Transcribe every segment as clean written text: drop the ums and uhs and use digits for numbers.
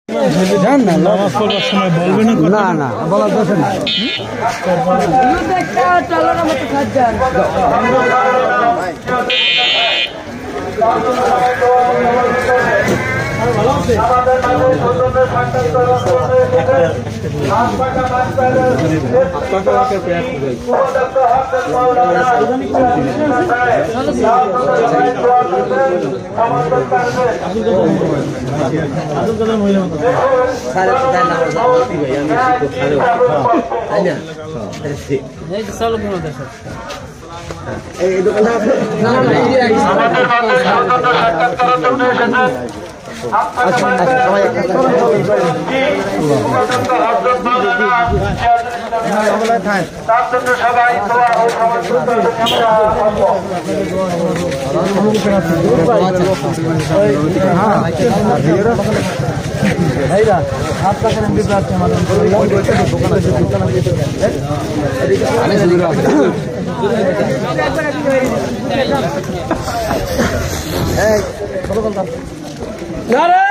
নামাজ পড়বার সময় বলবেন না, না বলার দরকার নাই। নারে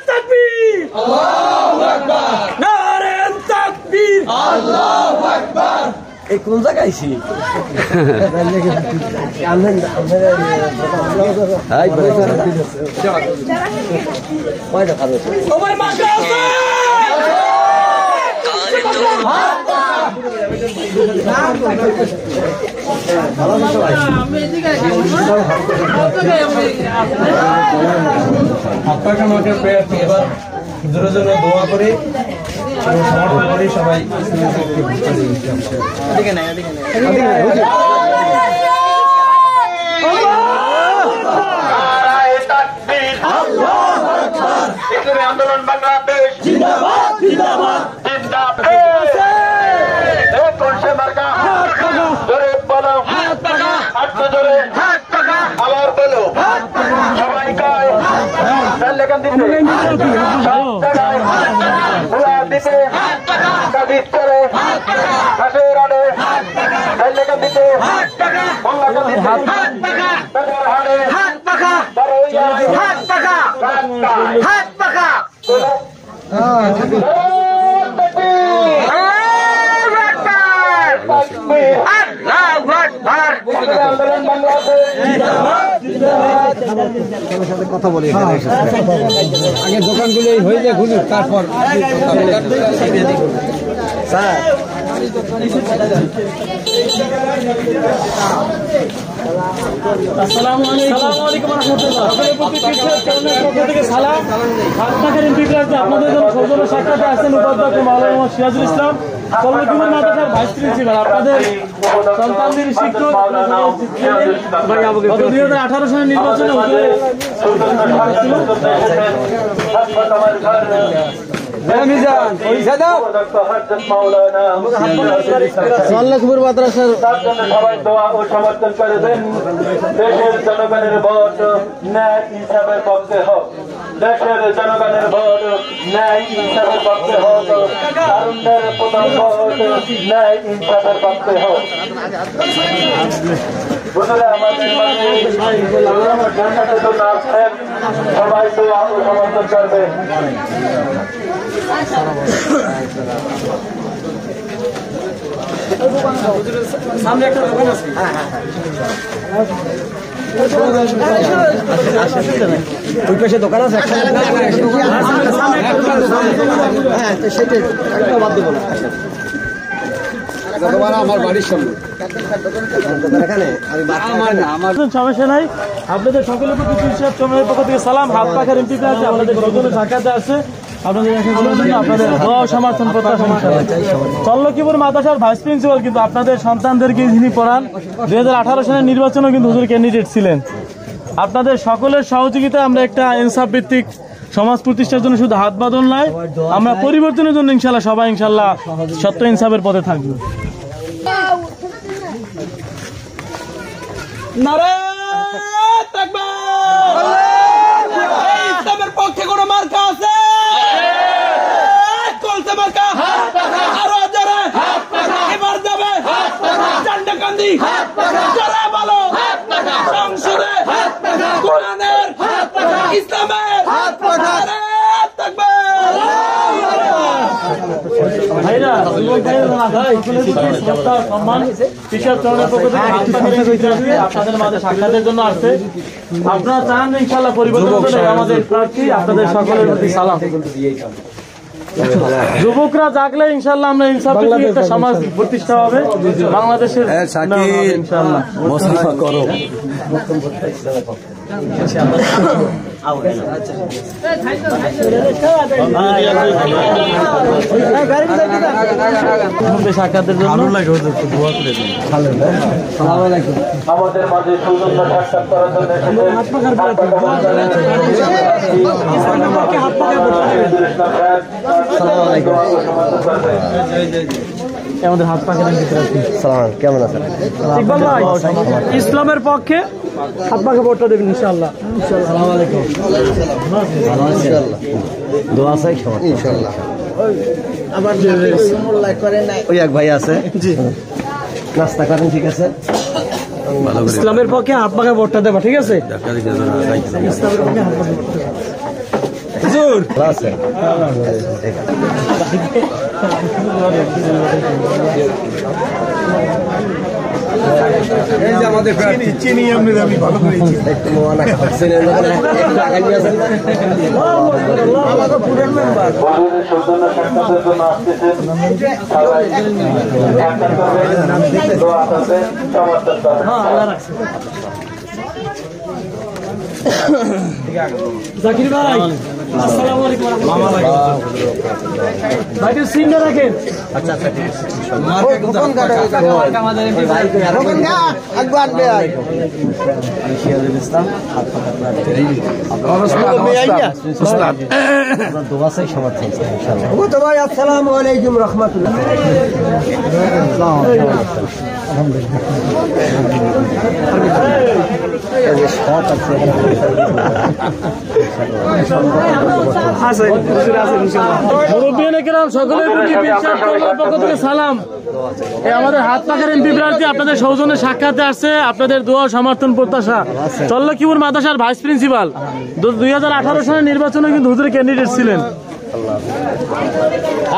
তাকবীর, আল্লাহু আকবার। নারে তাকবীর, আল্লাহু আকবার। এই কোন জায়গায় আইছি? আপনাকে আমাকে এবার জোরে জোরে দোয়া করে সমর্থন করে সবাই আন্দোলন বাংলাদেশ জিন্দাবাদ জিন্দাবাদ জিন্দাবাদ। আবার বলো সবাই গায় লেখান দিতে দিতে কাদির চলে ঘাসের আড়ে লেখান দিতে হাড়ে হাত পাখা কথা বলি আগে দোকানগুলো হয়ে যায় ঘুরুক তারপর স্যার আসসালামু আলাইকুম রাহমাতুল্লাহ। আপনাদের জন্য সৌজন্য সাক্ষাতে আসছেন উপাধ্যক্ষ মাওলানা সিরাজুল ইসলাম, কল্লকিমুল মাদ্রাসার ভাইস প্রিন্সিপাল। আপনাদের সন্তানদের শিক্ষক গত 2018 সালের নির্বাচনে কল্লকিমুল মাদ্রাসার সবাই দোয়া ও সমর্থন করে দেন। দেশের জনগণের ভোট ন্যায় ইনসাফের পক্ষে হোক, দেশের জনগণের ভোট ন্যায় ইনসাফের পক্ষে হোক, তারুণ্যের প্রথম ভোট ন্যায় ইনসাফের পক্ষে হোক। আমাদের মাঝে জান্নাতের জন্য আসছেন, সবাই দোয়া ও সমর্থন করবেন। সামনে একটা দোকান আছে, ওই পাশে দোকান আছে আমার বাড়ির সামনে সমস্যা নাই। আপনাদের সকলের প্রতি চমের পক্ষ থেকে সালাম। হাত পাখার এমপি আছে, আপনাদের সৌজন্য সাক্ষাতে আছে। আপনাদের আপনাদের দোয়া ও সমর্থন প্রত্যাশা। কল্লকিমুল মাদ্রাসার ভাইস প্রিন্সিপাল কিন্তু আপনাদের সন্তানদেরকে যিনি পড়ান, 2018 সালের নির্বাচনেও কিন্তু হুজুর ক্যান্ডিডেট ছিলেন। আপনাদের সকলের সহযোগিতা আমরা একটা ইনসাফ ভিত্তিক সমাজ প্রতিষ্ঠার জন্য শুধু হাত বাঁধন নয়, আমরা পরিবর্তনের জন্য ইনশাল্লাহ সবাই ইনশাল্লাহ সত্য ইনসাফের পথে থাকবো। নারে তাকবীর, ইসলামের পক্ষে কোন মার্কা আছে? কলসে মার্কা, আরো জোরে এবার যাবে চান্ডাকান্দি, জোরে বলো সংসদে কোরআনের ইসলামের নারে তাকবীর। সম্মান ঈশ্বর চরণের পক্ষ থেকে আপনাদের মাঝে সাক্ষাতের জন্য আসছে। আপনারা চান ইনশাআল্লাহ পরিবর্তন আমাদের প্রার্থী, আপনাদের সকলের প্রতি সালাম। যুবকরা জাগলে ইনশাআল্লাহ আমরা ইনসাফের একটা সমাজ প্রতিষ্ঠা হবে বাংলাদেশের। ইনশাআল্লাহ করো সাক্ষাতের জন্য আমাদের মাঝে সৌজন্য সাক্ষাৎ করার জন্য আমাদের হাত পাখা কেমন আছেন? ইকবাল ভাই ইসলামের পক্ষে হাত পাখা ভোটটা দেবেন ইনশাআল্লাহ। দোয়া চাই ইনশাআল্লাহ। ওই এক ভাই আছে, নাস্তা করেন, ঠিক আছে? ইসলামের পক্ষে হাত পাখা ভোটটা দেবা, ঠিক আছে? ইসলামের পক্ষে হাত পাখা ভোটটা দেবা। হুজুর আছে আমাদের চিনি আমি ভালো করেছি। জাকির ভাই আসসালামু আলাইকুম ওয়া রাহমাতুল্লাহ। ভাইকে সিনটা রাখেন। আচ্ছা আচ্ছা ঠিক আছে। আমাদের এমপি ভাই আকবর ভাই শিয়াজুল ইসলাম হাত পাখা আপনারা দোয়া চাই সমর্থন ইনশাআল্লাহ। ও তো ভাই আসসালামু আলাইকুম ওয়া রাহমাতুল্লাহ। সালাম। আমাদের হাত পাখার এমপি প্রার্থী আপনাদের সৌজন্যে সাক্ষাতে আসছে, আপনাদের দোয়া সমর্থন প্রত্যাশা। চল্লকিপুর মাদ্রাসার ভাইস প্রিন্সিপাল 2018 সালের নির্বাচনে কিন্তু হুজুর ক্যান্ডিডেট ছিলেন।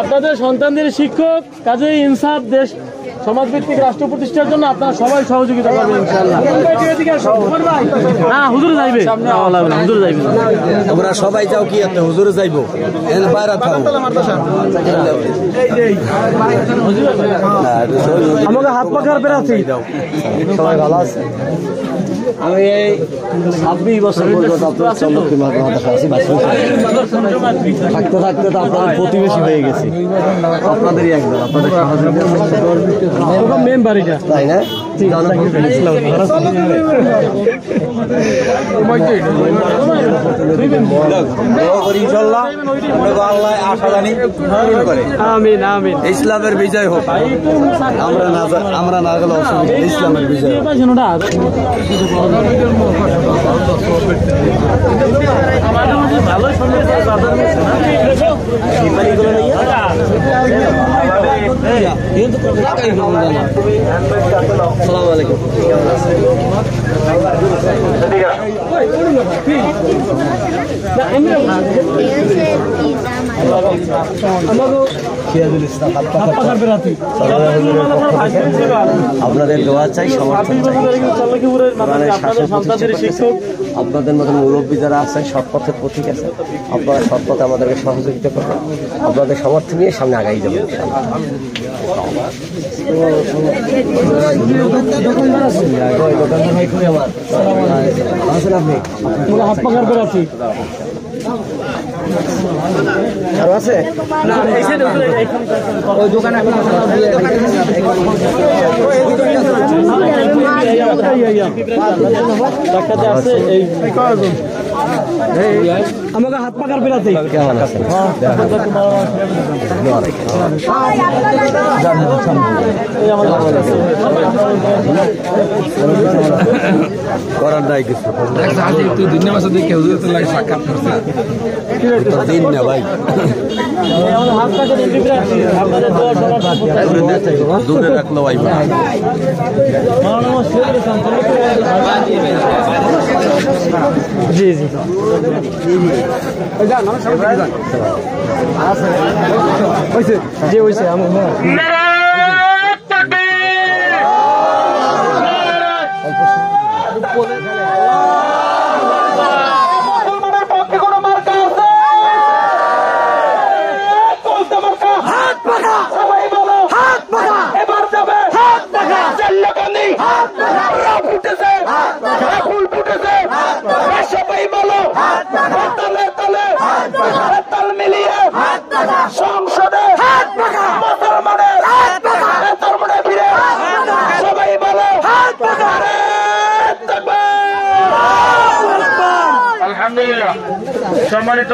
আপনাদের সন্তানদের শিক্ষক, কাজেই ইনসাফ দেশ সমাজভিত্তিক রাষ্ট্র প্রতিষ্ঠার জন্য আপনারা সবাই সহযোগিতা করবেন ইনশাআল্লাহ। না হুজুর যাইবে, হুজুর যাইবে, আমরা সবাই যাও কি আপনি হুজুরে যাইবো আমাকে হাত পাখার প্রার্থী সবাই ভালো আছে। আমি এই 26 বছর পর্যন্ত আপনার চল্লকি মাদ্রাসা আছি। থাকতে থাকতে তো আপনাদের প্রতিবেশী হয়ে গেছি, আপনাদেরই একজন, আপনাদের সহযোগিতা মেম্বার এটা, তাই না? ইসলামের বিজয় হোক, আমরা না গেলে অসুবিধা, ইসলামের বিজয় হোক। আসসালামু আলাইকুম। আপনাদের দোয়া চাই, সমর্থন চাই। আপনাদের মতন মুরব্বী যারা আছেন, সৎ পথের পথিক আছে, আপনারা সৎ পথে আমাদেরকে সহযোগিতা করবেন, আপনাদের সমর্থন নিয়ে সামনে আগাই যাবেন। হাত পাখার প্রার্থী আর আছে ওই দোকানে আমাকে হাত পাকার প্রার্থী কেমন আছে? করার নাই কিছু, তুই দিন মাসে দেখে লাগে সাক্ষাৎ করছে দিন না ভাই, দূরে রাখলো ভাই। জি জি যে হয়েছে আমি সংসদে মুসলমানের ফিরে সবাই বলো আলহামদুলিল্লাহ। সম্মানিত